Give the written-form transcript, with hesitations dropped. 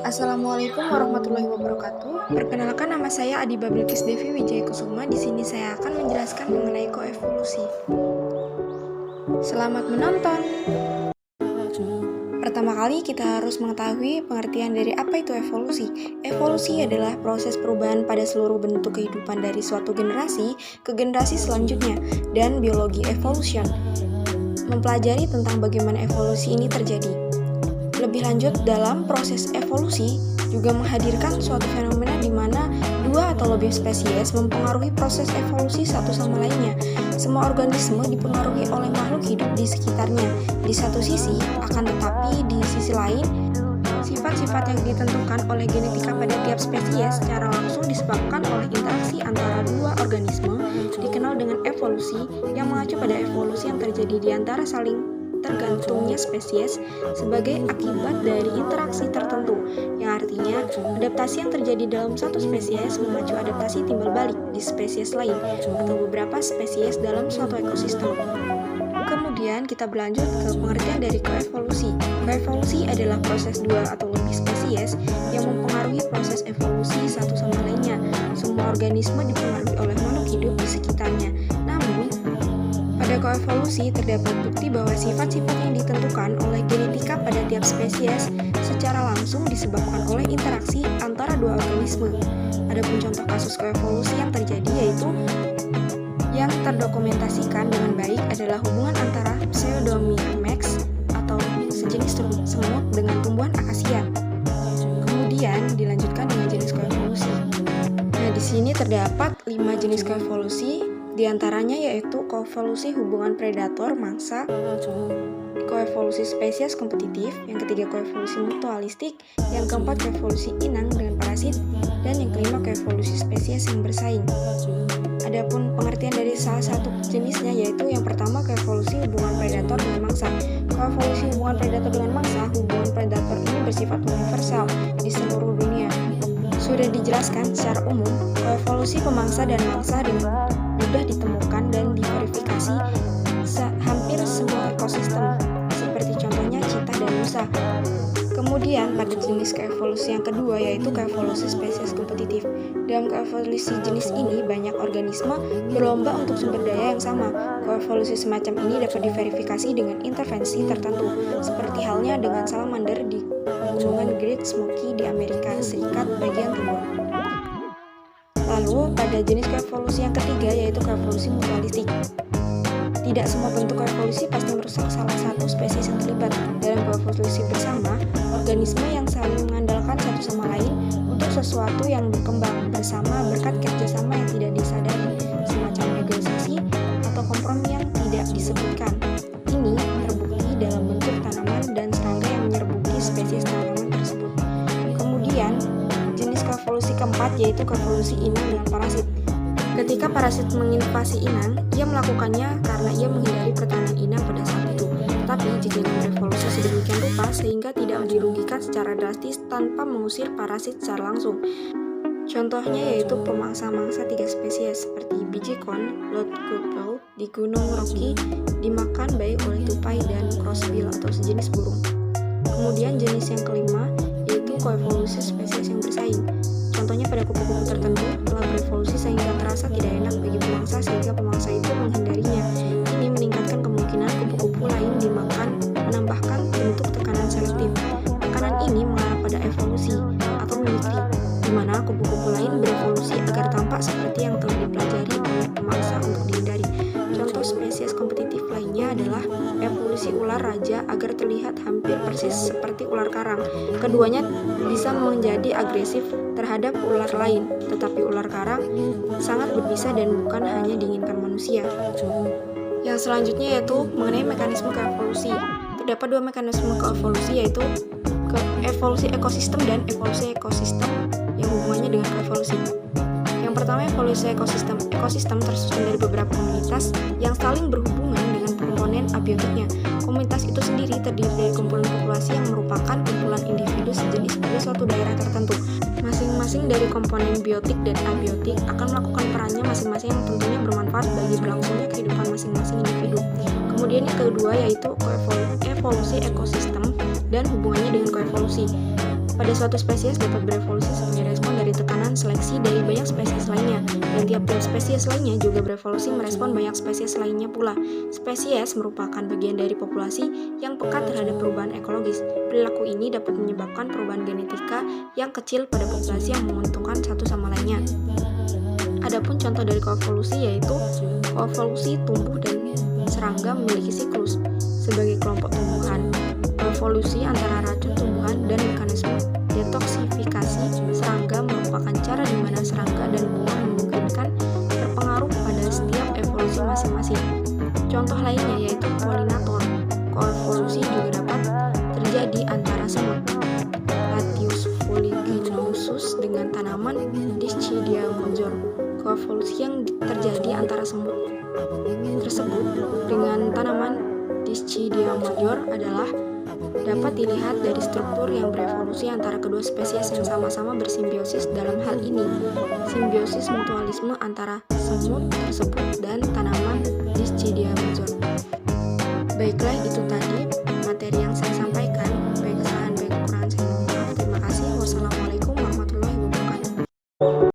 Assalamualaikum warahmatullahi wabarakatuh. Perkenalkan, nama saya Adiba Bilkis Devi Wijaya Kusuma. Di sini saya akan menjelaskan mengenai koevolusi. Selamat menonton. Pertama kali kita harus mengetahui pengertian dari apa itu evolusi. Evolusi adalah proses perubahan pada seluruh bentuk kehidupan dari suatu generasi ke generasi selanjutnya, dan biologi evolution mempelajari tentang bagaimana evolusi ini terjadi. Lebih lanjut, dalam proses evolusi juga menghadirkan suatu fenomena di mana dua atau lebih spesies mempengaruhi proses evolusi satu sama lainnya. Semua organisme dipengaruhi oleh makhluk hidup di sekitarnya. Di satu sisi, akan tetapi di sisi lain, sifat-sifat yang ditentukan oleh genetika pada tiap spesies secara langsung disebabkan oleh interaksi antara dua organisme, dikenal dengan evolusi, yang mengacu pada evolusi yang terjadi di antara saling tergantungnya spesies sebagai akibat dari interaksi tertentu, yang artinya adaptasi yang terjadi dalam satu spesies memacu adaptasi timbal balik di spesies lain atau beberapa spesies dalam suatu ekosistem. Kemudian kita berlanjut ke pengertian dari koevolusi. Koevolusi adalah proses dua atau lebih spesies yang mempengaruhi proses evolusi satu sama lainnya. Semua organisme dipengaruhi oleh makhluk hidup di sekitarnya. Namun, pada koevolusi terdapat bukti bahwa sifat-sifat yang ditentukan oleh genetika pada tiap spesies secara langsung disebabkan oleh interaksi antara dua organisme. Adapun contoh kasus koevolusi yang terjadi yaitu yang terdokumentasikan dengan baik adalah hubungan antara Pseudomyrmex atau sejenis semut dengan tumbuhan akasia. Kemudian dilanjutkan dengan jenis koevolusi. Nah, di sini terdapat 5 jenis koevolusi. Di antaranya yaitu koevolusi hubungan predator-mangsa, koevolusi spesies kompetitif, yang ketiga koevolusi mutualistik, yang keempat koevolusi inang dengan parasit, dan yang kelima koevolusi spesies yang bersaing. Adapun pengertian dari salah satu jenisnya yaitu yang pertama koevolusi hubungan predator dengan mangsa. Koevolusi hubungan predator dengan mangsa, hubungan predator ini bersifat universal di seluruh dunia. Sudah dijelaskan secara umum, koevolusi pemangsa dan mangsa dengan mudah ditemukan dan diverifikasi hampir semua ekosistem, seperti contohnya cheetah dan musa. Kemudian pada jenis koevolusi yang kedua yaitu koevolusi spesies kompetitif. Dalam koevolusi jenis ini banyak organisme berlomba untuk sumber daya yang sama. Koevolusi semacam ini dapat diverifikasi dengan intervensi tertentu, seperti halnya dengan salamander di Gunungan Great Smoky di Amerika Serikat bagian timur. Lalu pada jenis koevolusi yang ketiga yaitu koevolusi mutualistik. Tidak semua bentuk koevolusi pasti merusak salah satu spesies yang terlibat. Dalam koevolusi bersama, organisme yang saling mengandalkan satu sama lain untuk sesuatu yang berkembang bersama berkat kerjasama yang tidak disadari, semacam negosiasi atau kompromi yang tidak disebutkan. Ini terbukti dalam bentuk tanaman dan serangga yang menyerbuki spesies tanaman tersebut. Kemudian, jenis koevolusi keempat yaitu koevolusi inang dengan parasit. Ketika parasit menginvasi inang, ia melakukannya karena ia menghindari pertahanan inang pada saat itu. Tetapi jika ia berevolusi sedemikian rupa sehingga tidak dirugikan secara drastis tanpa mengusir parasit secara langsung. Contohnya yaitu pemangsa-mangsa 3 spesies seperti biji kon, lot gopel di Gunung Rocky dimakan baik oleh tupai dan crossbill atau sejenis burung. Kemudian jenis yang kelima yaitu koevolusi spesies yang bersaing. Contohnya pada kupu-kupu tertentu telah berevolusi sehingga terasa tidak enak bagi pemangsa sehingga pemangsa itu menghindarinya. Ini meningkatkan kemungkinan kupu-kupu lain dimakan, menambahkan bentuk tekanan selektif. Tekanan ini mengarah pada evolusi atau mimikri, di mana kupu-kupu lain berevolusi agar tampak seperti yang telah dipelajari oleh pemangsa untuk dihindari. Contoh spesies kompetitif lainnya adalah evolusi ular raja agar terlihat hampir persis seperti ular karang. Keduanya bisa menjadi agresif terhadap ular lain, tetapi ular karang sangat berbisa dan bukan hanya diinginkan manusia. Yang selanjutnya yaitu mengenai mekanisme koevolusi. Terdapat 2 mekanisme koevolusi yaitu evolusi ekosistem dan evolusi ekosistem yang hubungannya dengan koevolusi. Yang pertama, evolusi ekosistem. Ekosistem tersusun dari beberapa komunitas yang saling berhubungan dengan komponen abiotiknya. Komunitas itu sendiri terdiri dari kumpulan populasi yang merupakan kumpulan individu sejenis pada suatu daerah tertentu. Masing-masing dari komponen biotik dan abiotik akan melakukan perannya masing-masing yang tentunya bermanfaat bagi berlangsungnya kehidupan masing-masing individu. Kemudian yang kedua yaitu evolusi ekosistem dan hubungannya dengan koevolusi. pada suatu spesies dapat berevolusi sebagai respon dari tekanan seleksi dari banyak spesies lainnya, dan tiap-tiap spesies lainnya juga berevolusi merespon banyak spesies lainnya pula. Spesies merupakan bagian dari populasi yang peka terhadap perubahan ekologis. Perilaku ini dapat menyebabkan perubahan genetika yang kecil pada populasi yang menguntungkan satu sama lainnya. Adapun contoh dari koevolusi yaitu koevolusi tumbuh dan serangga memiliki siklus. Sebagai kelompok tumbuhan, evolusi antara racun tumbuhan dan mekanisme detoksifikasi serangga merupakan cara di mana serangga dan bunga memungkinkan berpengaruh pada setiap evolusi masing-masing. Contoh lainnya yaitu polinator. Koevolusi juga dapat terjadi antara semut Latius fuliginosus dengan tanaman Dischidia major. Koevolusi yang terjadi antara semut tersebut dengan tanaman Dischidia major adalah dapat dilihat dari struktur yang berevolusi antara kedua spesies yang sama-sama bersimbiosis. Dalam hal ini, simbiosis mutualisme antara semut tersebut dan tanaman Dischidia major. Baiklah, itu